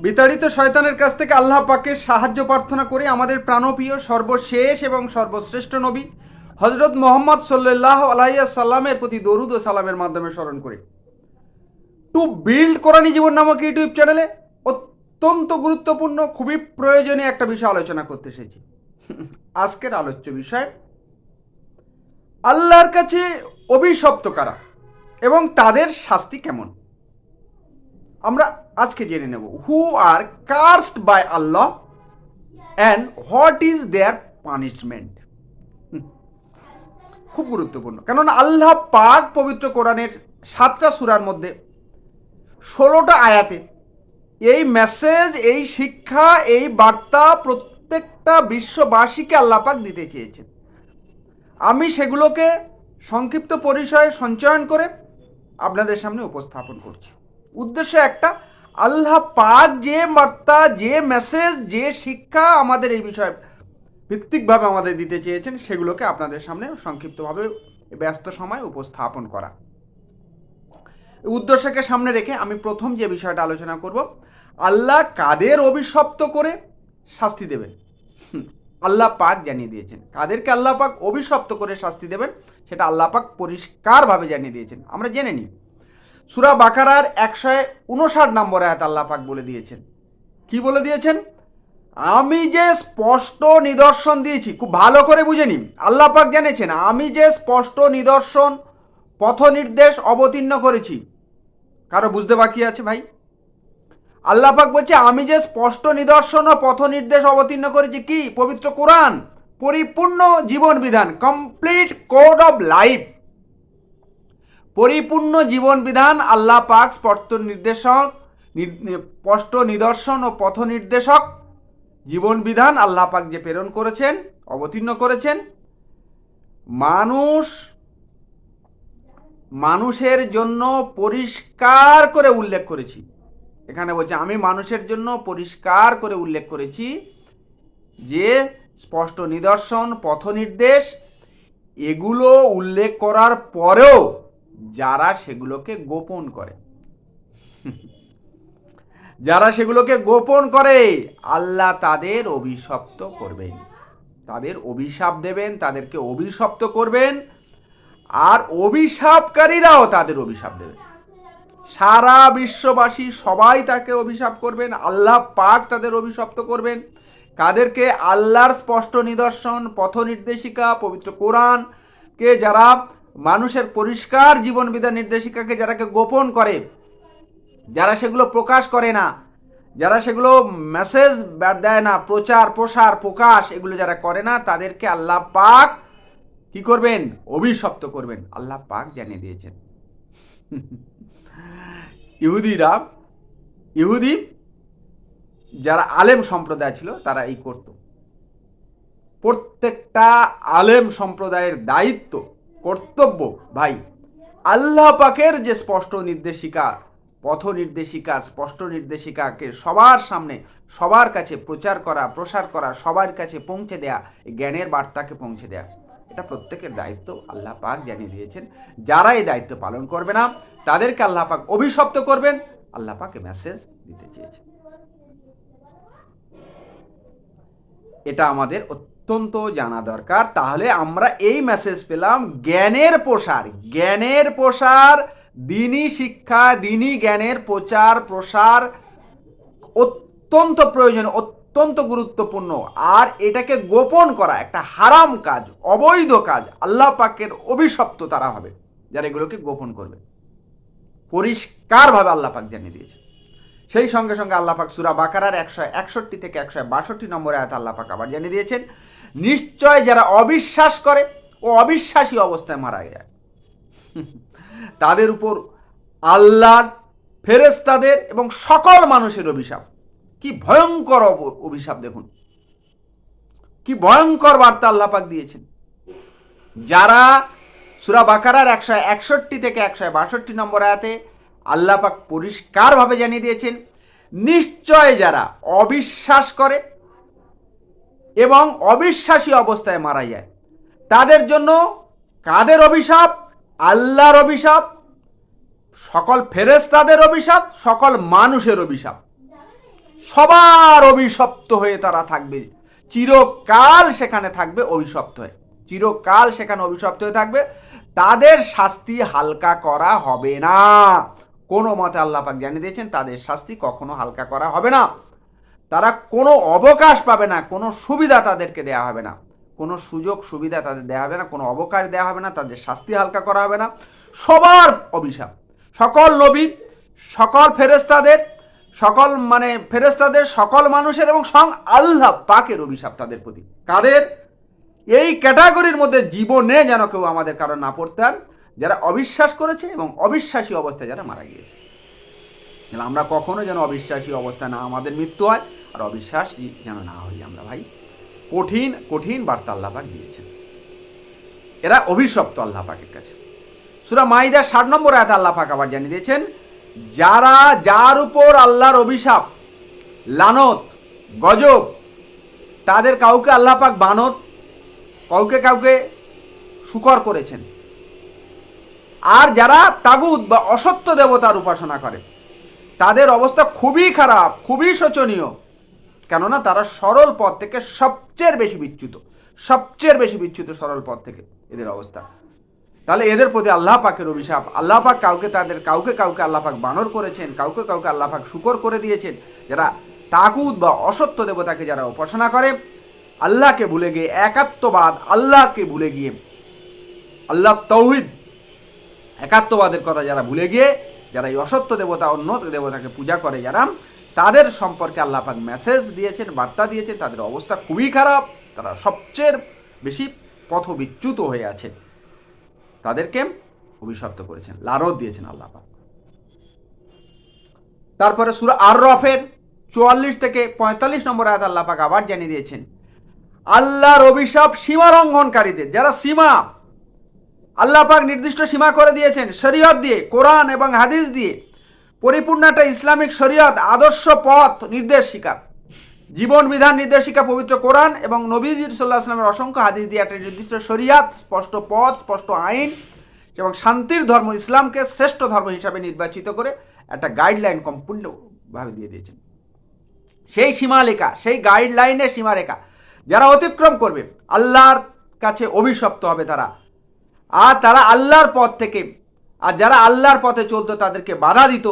বিতাড়িত শয়তানের কাছ থেকে আল্লাহ পাকের সাহায্য প্রার্থনা করে আমাদের প্রাণপ্রিয় সর্বশেষ এবং সর্বশ্রেষ্ঠ নবী হজরত মোহাম্মদ সাল্লাল্লাহু আলাইহি সাল্লামের প্রতি দরুদ ও সালামের মাধ্যমে স্মরণ করে টু বিল্ড কোরআনি জীবন নামক ইউটিউব চ্যানেলে অত্যন্ত গুরুত্বপূর্ণ, খুবই প্রয়োজনীয় একটা বিষয় আলোচনা করতে এসেছি। আজকের আলোচ্য বিষয় আল্লাহর কাছে অভিশপ্ত কারা এবং তাদের শাস্তি কেমন। আমরা আজকে জেনে নেব who are cursed by Allah and what is their punishment. খুব গুরুত্বপূর্ণ, কেননা আল্লাহ পাক পবিত্র কোরআনের 7টা সূরার মধ্যে 16টা আয়াতে এই মেসেজ, এই শিক্ষা, এই বার্তা প্রত্যেকটা বিশ্ববাসীকে আল্লাহ পাক দিতে চেয়েছেন। আমি সেগুলোকে সংক্ষিপ্ত পরিসরে সঞ্চয়ন করে আপনাদের সামনে উপস্থাপন করছি। উদ্দেশ্য একটা, আল্লাহ পাক যে বার্তা, যে মেসেজ, যে শিক্ষা আমাদের এই বিষয়ে ভিত্তিকভাবে আমাদের দিতে চেয়েছেন সেগুলোকে আপনাদের সামনে সংক্ষিপ্তভাবে ব্যস্ত সময় উপস্থাপন করা। উদ্দেশ্যকে সামনে রেখে আমি প্রথম যে বিষয়টা আলোচনা করব, আল্লাহ কাদের অভিশপ্ত করে শাস্তি দেবেন আল্লাহ পাক জানিয়ে দিয়েছেন। কাদেরকে আল্লাহ পাক অভিশপ্ত করে শাস্তি দেবেন সেটা আল্লাহ পাক পরিষ্কারভাবে জানিয়ে দিয়েছেন। আমরা জেনে নিই। সূরা বাকারার 159 নম্বর আয়াত আল্লাহ পাক বলে দিয়েছেন। কি বলে দিয়েছেন? আমি যে স্পষ্ট নিদর্শন দিয়েছি, খুব ভালো করে বুঝে নিন। আল্লাহ পাক জানিয়েছেন আমি যে স্পষ্ট নিদর্শন, পথ নির্দেশ অবতীর্ণ করেছি। কারো বুঝতে বাকি আছে ভাই? আল্লাহ পাক বলছে আমি যে স্পষ্ট নিদর্শন ও পথ নির্দেশ অবতীর্ণ করেছি, কি? পবিত্র কোরআন, পরিপূর্ণ জীবন বিধান, কমপ্লিট কোড অফ লাইফ। পরিপূর্ণ জীবন বিধান আল্লাহ পাক স্পষ্ট নিদর্শন ও পথ নির্দেশক জীবন বিধান আল্লাহ পাক যে প্রেরণ করেছেন, অবতীর্ণ করেছেন, মানুষের জন্য পরিষ্কার করে উল্লেখ করেছি। এখানে বলছে আমি মানুষের জন্য পরিষ্কার করে উল্লেখ করেছি যে স্পষ্ট নিদর্শন, পথ নির্দেশ, এগুলো উল্লেখ করার পরেও যারা সেগুলোকে গোপন করে, যারা সেগুলোকে গোপন করে আল্লাহ তাদের অভিশপ্ত করবেন, তাদের অভিশাপ দেবেন, তাদেরকে অভিশপ্ত করবেন। আর অভিশাপকারীরাও তাদের অভিশাপ দেবেন। সারা বিশ্ববাসী সবাই তাকে অভিশাপ করবেন, আল্লাহ পাক তাদের অভিশপ্ত করবেন। কাদেরকে? আল্লাহর স্পষ্ট নিদর্শন, পথ নির্দেশিকা, পবিত্র কোরআনকে যারা, মানুষের পরিষ্কার জীবন বিধান নির্দেশিকাকে যারাকে গোপন করে, যারা সেগুলো প্রকাশ করে না, যারা সেগুলো মেসেজ দেয় না, প্রচার প্রসার প্রকাশ এগুলো যারা করে না, তাদেরকে আল্লাহ পাক কি করবেন? অভিশপ্ত করবেন। আল্লাহ পাক জানিয়ে দিয়েছেন। ইহুদি যারা আলেম সম্প্রদায় ছিল তারা এই করত। প্রত্যেকটা আলেম সম্প্রদায়ের দায়িত্ব, কর্তব্য ভাই, আল্লাহ পাকের যে স্পষ্ট নির্দেশিকা, পথ নির্দেশিকা, স্পষ্ট নির্দেশিকাকে সবার সামনে, সবার কাছে প্রচার করা, প্রসার করা, সবার কাছে পৌঁছে দেয়া, জ্ঞানের বার্তাকে পৌঁছে দেয়া, এটা প্রত্যেকের দায়িত্ব আল্লাহ পাক জানিয়ে দিয়েছেন। যারা এই দায়িত্ব পালন করবে না তাদেরকে আল্লাহ পাক অভিশপ্ত করবেন। আল্লাহ পাক মেসেজ দিতে চেয়েছেন। এটা আমাদের অত্যন্ত জানা দরকার। তাহলে আমরা এই মেসেজ পেলাম, জ্ঞানের প্রসার, জ্ঞানের প্রসার, দ্বীনি শিক্ষা, দ্বীনি জ্ঞানের প্রচার প্রসার অত্যন্ত প্রয়োজন, অত্যন্ত গুরুত্বপূর্ণ। আর এটাকে গোপন করা একটা হারাম কাজ, অবৈধ কাজ। আল্লাহ পাকের অভিশপ্ত তারা হবে যারা এগুলোকে গোপন করবে। পরিষ্কারভাবে আল্লাহ পাক জানিয়ে দিয়েছে। সেই সঙ্গে সঙ্গে আল্লাহ পাক সূরা বাকারার 161 থেকে 162 নম্বর আয়াত আল্লাহ পাক আবার জানিয়ে দিয়েছেন, নিশ্চয় যারা অবিশ্বাস করে ও অবিশ্বাসী অবস্থায় মারা যায় তাদের উপর আল্লাহর, ফেরেশতাদের এবং সকল মানুষের অভিশাপ। কি ভয়ঙ্কর অভিশাপ! দেখুন কি ভয়ঙ্কর বার্তা আল্লাহ পাক দিয়েছেন। যারা সূরা বাকারার 161 থেকে 162 নম্বর আয়াতে আল্লাহ পাক পরিষ্কারভাবে জানিয়ে দিয়েছেন, নিশ্চয় যারা অবিশ্বাস করে এবং অবিশ্বাসী অবস্থায় মারা যায় তাদের জন্য কাদের অভিশাপ? আল্লাহর অভিশাপ, সকল ফেরেশতাদের অভিশাপ, সকল মানুষের অভিশাপ। সবার অভিশপ্ত হয়ে তারা থাকবে, চিরকাল সেখানে থাকবে অভিশপ্ত হয়ে, চিরকাল সেখানে অভিশপ্ত হয়ে থাকবে। তাদের শাস্তি হালকা করা হবে না, কোনো মতে আল্লাহ পাক জানিয়ে দিয়েছেন তাদের শাস্তি কখনো হালকা করা হবে না। তারা কোনো অবকাশ পাবে না, কোনো সুবিধা তাদেরকে দেওয়া হবে না, কোনো সুযোগ সুবিধা তাদের দেওয়া হবে না, কোনো অবকাশ দেওয়া হবে না, তাদের শাস্তি হালকা করা হবে না। সবার অভিশাপ, সকল নবী, সকল ফেরেশতাদের, ফেরেশতাদের, সকল মানুষের এবং স্বয়ং আল্লাহ পাকের অভিশাপ তাদের প্রতি। কাদের? এই ক্যাটাগরির মধ্যে জীবনে যেন কেউ আমাদের কারণ না পড়তেন, যারা অবিশ্বাস করেছে এবং অবিশ্বাসী অবস্থায় যারা মারা গিয়েছে। আমরা কখনো যেন অবিশ্বাসী অবস্থায় না আমাদের মৃত্যু হয়, আর অবিশ্বাসী যেন না হই আমরা ভাই। কঠিন কঠিন বার্তা আল্লাহ পাক দিয়েছেন, এরা অভিশপ্ত আল্লাহ পাকের কাছে। সূরা মাইদা 60 নম্বর আয়াতে আল্লাহ পাক আবার জানিয়ে দিয়েছেন, যারা যার উপর আল্লাহর অভিশাপ, লানত, গজব, তাদের কাউকে আল্লাহ পাক বানত, কাউকে কাউকে শুকর করেছেন। আর যারা তাগুত বা অসত্য দেবতার উপাসনা করে তাদের অবস্থা খুবই খারাপ, খুবই শোচনীয়, কেননা তারা সরল পথ থেকে সবচেয়ে বেশি বিচ্যুত, সবচেয়ে বেশি বিচ্যুত সরল পথ থেকে এদের অবস্থা। তাহলে এদের প্রতি আল্লাহ পাকের অভিশাপ। আল্লাহ পাক কাউকে কাউকে আল্লাহ পাক বানর করেছেন, কাউকে কাউকে আল্লাহ পাক শুকর করে দিয়েছেন। যারা তাগুত বা অসত্য দেবতাকে যারা উপাসনা করে, আল্লাহকে ভুলে গিয়ে, একাত্মবাদ, আল্লাহকে ভুলে গিয়ে, আল্লাহ তাওহীদ, একাত্মবাদের কথা যারা ভুলে গিয়ে যারা এই অসত্য দেবতা, অন্য দেবতাকে পূজা করে যারা, তাদের সম্পর্কে আল্লাহ পাক মেসেজ দিয়েছেন, বার্তা দিয়েছেন, তাদের অবস্থা খুবই খারাপ, তারা সবচেয়ে বেশি পথবিচ্যুত হয়ে আছে, তাদেরকে অভিশপ্ত করেছেন, লানত দিয়েছেন আল্লাহ পাক। তারপরে সূরা আর-রফের 44 থেকে 45 নম্বর আয়াত আল্লাহ পাক আবার জানিয়ে দিয়েছেন, আল্লাহর অভিশাপ সীমা লঙ্ঘনকারীদের। যারা সীমা, আল্লাহ পাক নির্দিষ্ট সীমা করে দিয়েছেন শরীয়ত দিয়ে, কোরআন এবং হাদিস দিয়ে, পরিপূর্ণ একটা ইসলামিক শরীয়ত, আদর্শ পথ নির্দেশিকা, জীবন বিধান নির্দেশিকা পবিত্র কোরআন এবং নবীজি সাল্লাল্লাহু আলাইহি ওয়াসাল্লামের অসংখ্য হাদিস দিয়ে একটা নির্দিষ্ট শরীয়ত, স্পষ্ট পথ, স্পষ্ট আইন এবং শান্তির ধর্ম ইসলামকে শ্রেষ্ঠ ধর্ম হিসাবে নির্বাচিত করে একটা গাইডলাইন সম্পূর্ণভাবে দিয়ে দিয়েছেন। সেই সীমারেখা, সেই গাইডলাইনের সীমারেখা যারা অতিক্রম করবে, আল্লাহর কাছে অভিশপ্ত হবে তারা। আর তারা আল্লাহর পথ থেকে, আর যারা আল্লাহর পথে চলতো তাদেরকে বাধা দিত,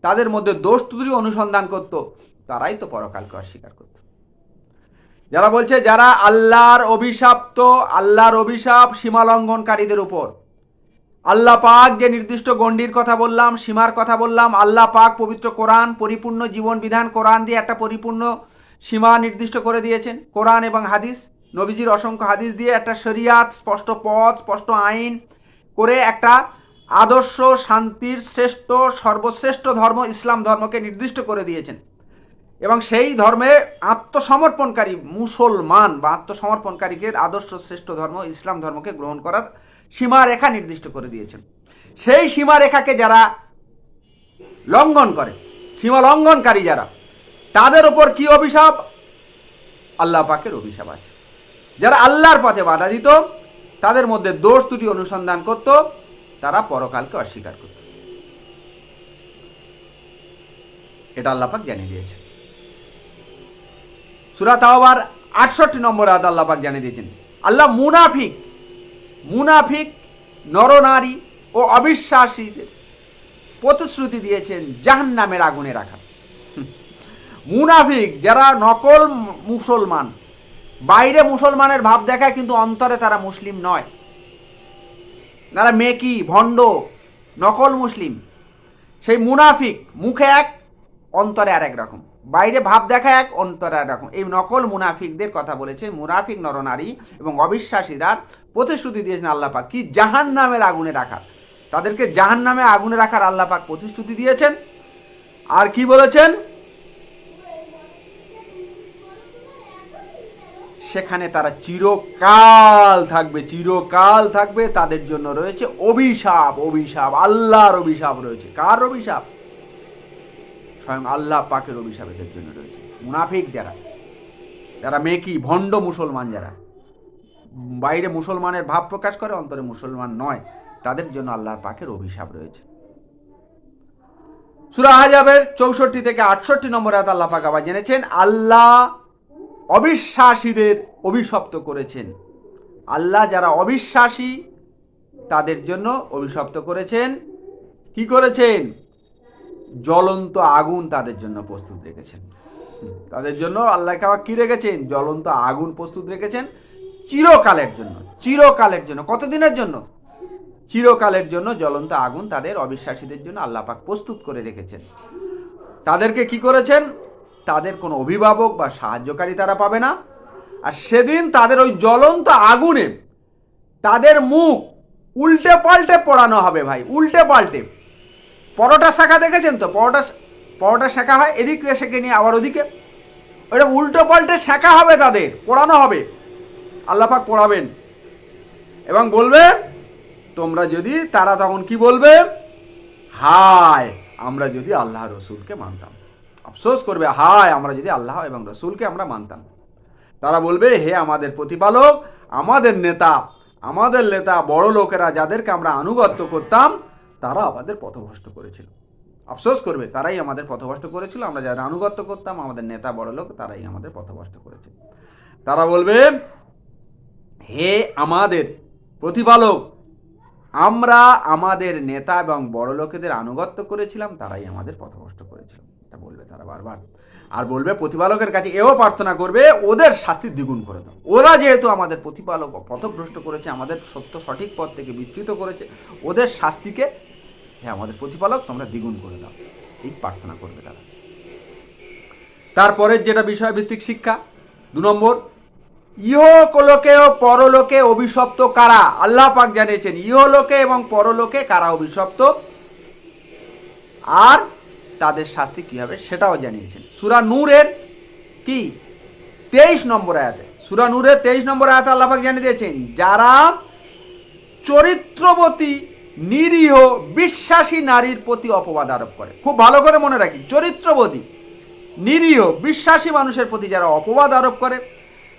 তাদের মধ্যে দোষ ত্রুটি অনুসন্ধান করত, তারাই তো পরকালকে অস্বীকার করত। যারা বলছে যারা আল্লাহর অভিশাপ সীমা লঙ্ঘনকারীদের উপর, আল্লাহ পাক যে নির্দিষ্ট গণ্ডির কথা বললাম, সীমার কথা বললাম, আল্লাহ পাক পবিত্র কোরআন, পরিপূর্ণ জীবন বিধান কোরআন দিয়ে একটা পরিপূর্ণ সীমা নির্দিষ্ট করে দিয়েছেন, কোরআন এবং হাদিস, নবীজির অসংখ্য হাদিস দিয়ে একটা শরিয়াত, স্পষ্ট পথ, স্পষ্ট আইন করে একটা আদর্শ শান্তির শ্রেষ্ঠ, সর্বশ্রেষ্ঠ ধর্ম ইসলাম ধর্মকে নির্দিষ্ট করে দিয়েছেন। এবং সেই ধর্মে আত্মসমর্পণকারী মুসলমান বা আত্মসমর্পণকারীদের আদর্শ শ্রেষ্ঠ ধর্ম ইসলাম ধর্মকে গ্রহণ করার সীমারেখা নির্দিষ্ট করে দিয়েছেন। সেই সীমারেখাকে যারা লঙ্ঘন করে, সীমা লঙ্ঘনকারী যারা, তাদের উপর কি অভিশাপ? আল্লাহ পাকের অভিশাপ আছে। যারা আল্লাহর পথে বাধা দিত, তাদের মধ্যে দোষ ত্রুটি অনুসন্ধান করত, তারা পরকালকে অস্বীকার করত। এটা আল্লাহ পাক জানিয়ে দিয়েছে। সূরা তাওবার 68 নম্বর আয়াত আল্লাহ পাক জানিয়ে দিয়েছেন, আল্লাহ মুনাফিক নরনারী ও অবিশ্বাসীদের প্রতিশ্রুতি দিয়েছেন জাহান্নামের আগুনে রাখা। মুনাফিক যারা নকল মুসলমান, বাইরে মুসলমানের ভাব দেখায় কিন্তু অন্তরে তারা মুসলিম নয়, তারা মেকি, ভণ্ড, নকল মুসলিম, সেই মুনাফিক মুখে এক, অন্তরে আর এক রকম, বাইরে ভাব দেখায় এক, অন্তরে আর রকম। এই নকল মুনাফিকদের কথা বলেছে, মুনাফিক নরনারী এবং অবিশ্বাসীরা প্রতিশ্রুতি দিয়েছেন আল্লাহ পাক কি জাহান্নামের আগুনে রাখার, তাদেরকে জাহান্নামে আগুনে রাখার আল্লাহ পাক প্রতিশ্রুতি দিয়েছেন। আর কি বলেছেন? সেখানে তারা চিরকাল থাকবে, তাদের জন্য রয়েছে অভিশাপ, আল্লাহর অভিশাপ রয়েছে। কার অভিশাপ? স্বয়ং আল্লাহ পাকের অভিশাপ এদের জন্য রয়েছে। মুনাফিক যারা মেকি, ভণ্ড মুসলমান, যারা বাইরে মুসলমানের ভাব প্রকাশ করে, অন্তরে মুসলমান নয়, তাদের জন্য আল্লাহ পাকের অভিশাপ রয়েছে। সূরা আহজাবের 64 থেকে 68 নম্বর আয়াত আল্লাহ পাক আবার জেনেছেন, আল্লাহ অবিশ্বাসীদের অভিশপ্ত করেছেন। আল্লাহ যারা অবিশ্বাসী তাদের জন্য অভিশপ্ত করেছেন। কি করেছেন? জ্বলন্ত আগুন তাদের জন্য প্রস্তুত রেখেছেন। তাদের জন্য আল্লাহকে আবার কি রেখেছেন? জ্বলন্ত আগুন প্রস্তুত রেখেছেন চিরকালের জন্য। চিরকালের জন্য। কতদিনের জন্য? চিরকালের জন্য জ্বলন্ত আগুন তাদের অবিশ্বাসীদের জন্য আল্লাহ পাক প্রস্তুত করে রেখেছেন। তাদেরকে কি করেছেন? তাদের কোনো অভিভাবক বা সাহায্যকারী তারা পাবে না। আর সেদিন তাদের ওই জ্বলন্ত আগুনে তাদের মুখ উল্টে পাল্টে পোড়ানো হবে ভাই, উল্টে পাল্টে। পরোটা শাখা দেখেছেন তো? পরোটা শাখা হয়, এদিক থেকে সেঁকে নিয়ে আবার ওদিকে, ওইটা উল্টো পাল্টে শাখা হবে, তাদের পোড়ানো হবে। আল্লাহ পাক পোড়াবেন এবং বলবে তোমরা যদি, তারা তখন কি বলবে? হায় আমরা যদি আল্লাহ রসুলকে মানতাম। আফসোস করবে, হায় আমরা যদি আল্লাহ এবং রসুলকে আমরা মানতাম। তারা বলবে, হে আমাদের প্রতিপালক, আমাদের নেতা বড় লোকেরা যাদেরকে আমরা আনুগত্য করতাম তারা আমাদের পথভ্রষ্ট করেছিল। আফসোস করবে, তারাই আমাদের পথভ্রষ্ট করেছিল। আমরা যারা আনুগত্য করতাম, আমাদের নেতা বড় লোক, তারাই আমাদের পথভ্রষ্ট করেছে। তারা বলবে, হে আমাদের প্রতিপালক, আমরা আমাদের নেতা এবং বড় লোকেদের আনুগত্য করেছিলাম, তারাই আমাদের পথভ্রষ্ট করেছিল। এটা বলবে তারা বারবার। আর বলবে, প্রতিপালকের কাছে এও প্রার্থনা করবে, ওদের শাস্তি দ্বিগুণ করে দাও। ওরা যেহেতু আমাদের প্রতিপালক পথভ্রষ্ট করেছে, আমাদের সত্য সঠিক পথ থেকে বিচ্যুত করেছে, ওদের শাস্তিকে হে আমাদের প্রতিপালক তোমরা দ্বিগুণ করে দাও। এই প্রার্থনা করবে তারা। তারপরে যেটা বিষয়ভিত্তিক শিক্ষা, 2 নম্বর, ইহলোকে ও পরলোকে অভিশপ্ত কারা? আল্লাহ পাক জানিয়েছেন ইহলোকে এবং পরলোকে কারা অভিশপ্ত, আর তাদের শাস্তি কি হবে সেটাও জানিয়েছেন। সূরা নূরের কি 23 নম্বর আয়াতে, সূরা নূরের 23 নম্বর আয়াতে আল্লাহ পাক জানিয়ে দিয়েছেন, যারা চরিত্রবতী নিরীহ বিশ্বাসী নারীর প্রতি অপবাদ আরোপ করে। খুব ভালো করে মনে রাখি, চরিত্রবতী নিরীহ বিশ্বাসী মানুষের প্রতি যারা অপবাদ আরোপ করে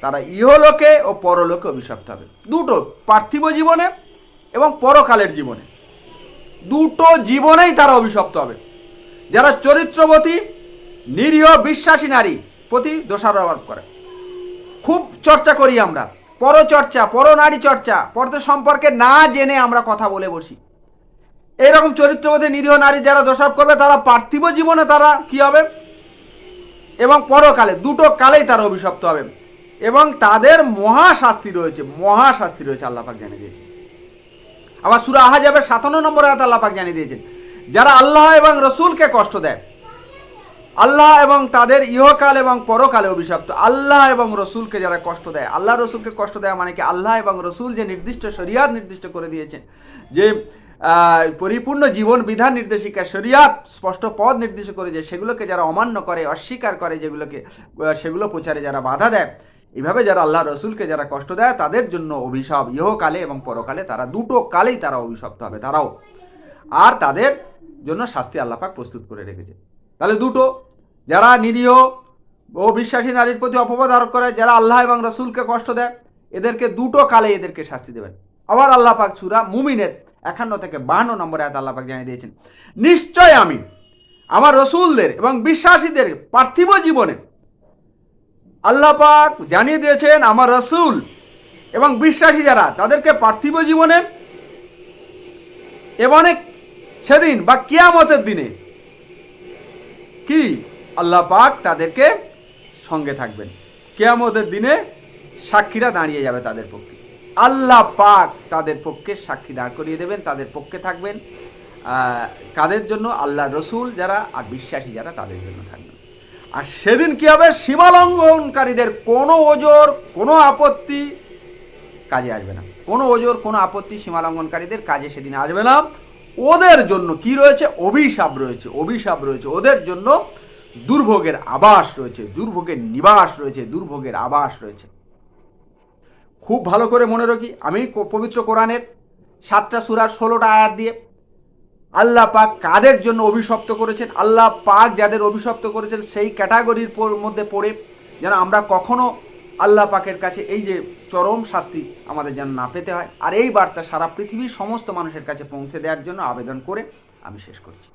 তারা ইহলোকে ও পরলোকে অভিশপ্ত হবে। দুটো, পার্থিব জীবনে এবং পরকালের জীবনে, দুটো জীবনেই তারা অভিশপ্ত হবে। যারা চরিত্রবতী নিরীহ বিশ্বাসী নারী প্রতি দোষারোপ করে। খুব চর্চা করি আমরা, পরচর্চা, পরনারী চর্চা, পরদের সম্পর্কে না জেনে আমরা কথা বলে বসি। এইরকম চরিত্রবতী নিরীহ নারী যারা দোষারোপ করবে তারা পার্থিব জীবনে তারা কি হবে এবং পরকালে, দুটো কালেই তারা অভিশপ্ত হবে এবং তাদের মহাশাস্তি রয়েছে, মহাশাস্তি রয়েছে আল্লাহ পাক জানিয়ে দিয়েছেন। আবার সূরা আহজাবের 57 নম্বর আয়াতে আল্লাহ পাক জানিয়ে দিয়েছেন, যারা আল্লাহ এবং রসুলকে কষ্ট দেয়, আল্লাহ এবং তাদের ইহকাল এবং পরকালে অভিশপ্ত। আল্লাহ এবং রসুলকে যারা কষ্ট দেয়, আল্লাহ রসুলকে কষ্ট দেয় মানে কি? আল্লাহ এবং রসুল যে নির্দিষ্ট শরিয়াত নির্দিষ্ট করে দিয়েছেন, যে পরিপূর্ণ জীবন বিধান নির্দেশিকা শরিয়াত স্পষ্ট পথ নির্দিষ্ট করে, যে সেগুলোকে যারা অমান্য করে, অস্বীকার করে, সেগুলো প্রচারে যারা বাধা দেয়, এইভাবে যারা আল্লাহ রসুলকে যারা কষ্ট দেয় তাদের জন্য অভিশাপ ইহকালে এবং পরকালে, তারা দুটো কালেই তারা অভিশপ্ত হবে তারাও। আর তাদের জন্য শাস্তি আল্লাহ পাক প্রস্তুত করে রেখেছে। তাহলে দুটো, যারা নিরীহ ও বিশ্বাসী নারীর প্রতি অপবাদ আরোপ করে, যারা আল্লাহ এবং রসুলকে কষ্ট দেয়, এদেরকে দুটো কালে এদেরকে শাস্তি দেবেন। আবার আল্লাহ পাক সূরা মুমিনের 51 থেকে 52 নম্বর আয়াতে আল্লাহ পাক জানিয়ে দিয়েছেন, নিশ্চয় আমি আমার রসুলদের এবং বিশ্বাসীদের পার্থিব জীবনে, আল্লাহ পাক জানিয়ে দিয়েছেন আমার রসুল এবং বিশ্বাসী যারা, তাদেরকে পার্থিব জীবনে এবং সেদিন বা কিয়ামতের দিনে কি আল্লাহ পাক তাদেরকে সঙ্গে থাকবেন। কিয়ামতের দিনে সাক্ষীরা দাঁড়িয়ে যাবে তাদের পক্ষে, আল্লাহ পাক তাদের পক্ষে সাক্ষী দাঁড় করিয়ে দেবেন, তাদের পক্ষে থাকবেন। কাদের জন্য? আল্লাহ রসুল যারা আর বিশ্বাসী যারা, তাদের জন্য থাকবেন। আর সেদিন কি হবে? সীমালঙ্ঘনকারীদের কোনো ওজর কোনো আপত্তি কাজে আসবে না। কোনো ওজর কোনো আপত্তি সীমালঙ্ঘনকারীদের কাজে সেদিন আসবে না। ওদের জন্য কি রয়েছে? অভিশাপ রয়েছে, অভিশাপ রয়েছে। ওদের জন্য দুর্ভোগের আবাস রয়েছে, দুর্ভোগের নিবাস রয়েছে, দুর্ভোগের আবাস রয়েছে। খুব ভালো করে মনে রাখি, আমি পবিত্র কোরআনের 7টা সূরার 16টা আয়াত দিয়ে আল্লাহ পাক কাদের জন্য অভিশপ্ত করেছেন, আল্লাহ পাক যাদের অভিশপ্ত করেছেন সেই ক্যাটাগরির মধ্যে পড়ে যেন আমরা কখনো আল্লাহ পাকের কাছে এই যে চরম শাস্তি আমাদের যেন না পেতে হয়। আর এই বার্তা সারা পৃথিবীর সমস্ত মানুষের কাছে পৌঁছে দেওয়ার জন্য আবেদন করে আমি শেষ করছি।